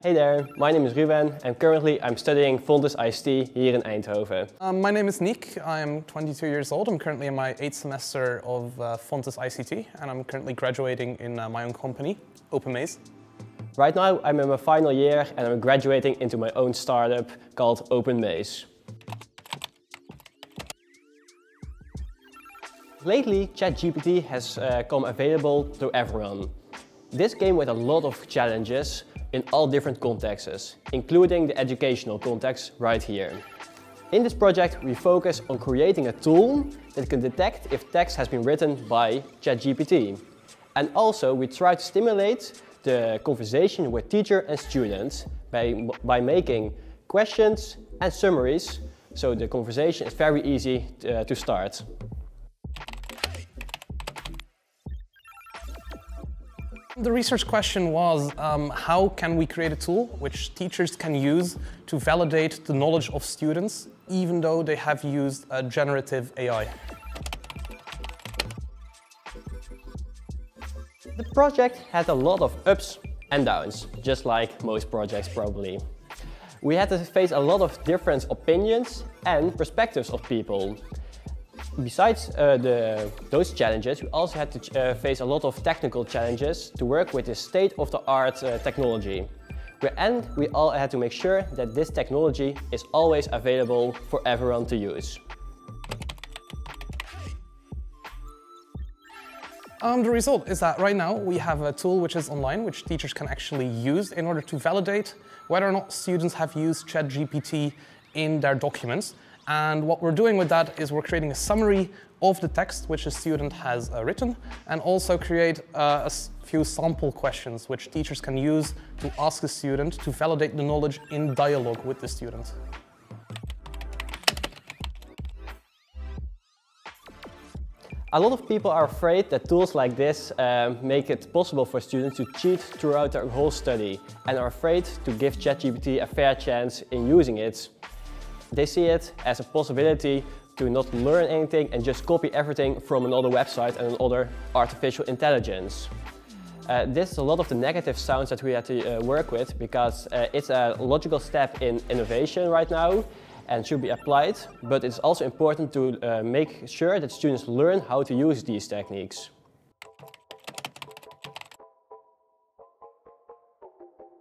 Hey there, my name is Ruben and currently I'm studying Fontys ICT here in Eindhoven. My name is Niek, I am 22 years old. I'm currently in my 8th semester of Fontys ICT and I'm currently graduating in my own company, OpenMaze. Right now I'm in my final year and I'm graduating into my own startup called OpenMaze. Lately, ChatGPT has come available to everyone. This came with a lot of challenges in all different contexts, including the educational context right here. In this project, we focus on creating a tool that can detect if text has been written by ChatGPT. And also, we try to stimulate the conversation with teacher and students by making questions and summaries, so the conversation is very easy to start. The research question was, how can we create a tool which teachers can use to validate the knowledge of students, even though they have used generative AI? The project had a lot of ups and downs, just like most projects probably. We had to face a lot of different opinions and perspectives of people. Besides those challenges, we also had to face a lot of technical challenges to work with this state-of-the-art technology. And we all had to make sure that this technology is always available for everyone to use. The result is that right now we have a tool which is online, which teachers can actually use in order to validate whether or not students have used ChatGPT in their documents. And what we're doing with that is we're creating a summary of the text which a student has written, and also create a few sample questions which teachers can use to ask a student to validate the knowledge in dialogue with the student. A lot of people are afraid that tools like this make it possible for students to cheat throughout their whole study and are afraid to give ChatGPT a fair chance in using it. They see it as a possibility to not learn anything and just copy everything from another website and another artificial intelligence. This is a lot of the negative sounds that we had to work with, because it's a logical step in innovation right now and should be applied, but it's also important to make sure that students learn how to use these techniques.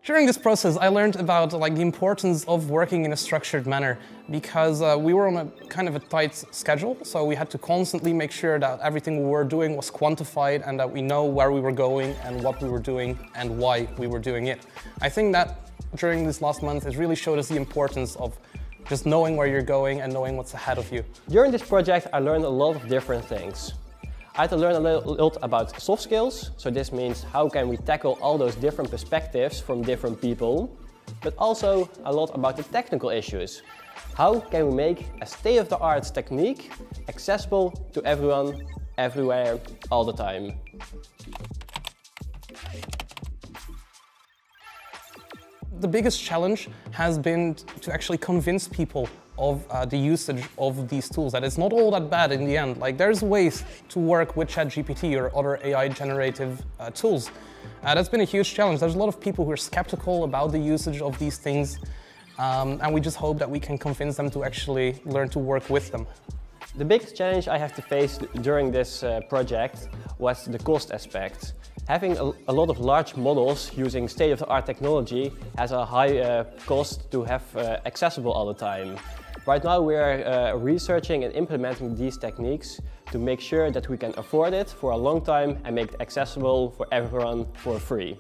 During this process, I learned about the importance of working in a structured manner, because we were on a kind of a tight schedule, so we had to constantly make sure that everything we were doing was quantified and that we know where we were going and what we were doing and why we were doing it. I think that during this last month it really showed us the importance of just knowing where you're going and knowing what's ahead of you. During this project, I learned a lot of different things. I had to learn a lot about soft skills, so this means how can we tackle all those different perspectives from different people, but also a lot about the technical issues. How can we make a state-of-the-art technique accessible to everyone, everywhere, all the time? The biggest challenge has been to actually convince people of the usage of these tools, that it's not all that bad in the end. There's ways to work with ChatGPT or other AI generative tools. That's been a huge challenge. There's a lot of people who are skeptical about the usage of these things, and we just hope that we can convince them to actually learn to work with them. The biggest challenge I have to face during this project was the cost aspect. Having a lot of large models using state-of-the-art technology has a high cost to have accessible all the time. Right now we are researching and implementing these techniques to make sure that we can afford it for a long time and make it accessible for everyone for free.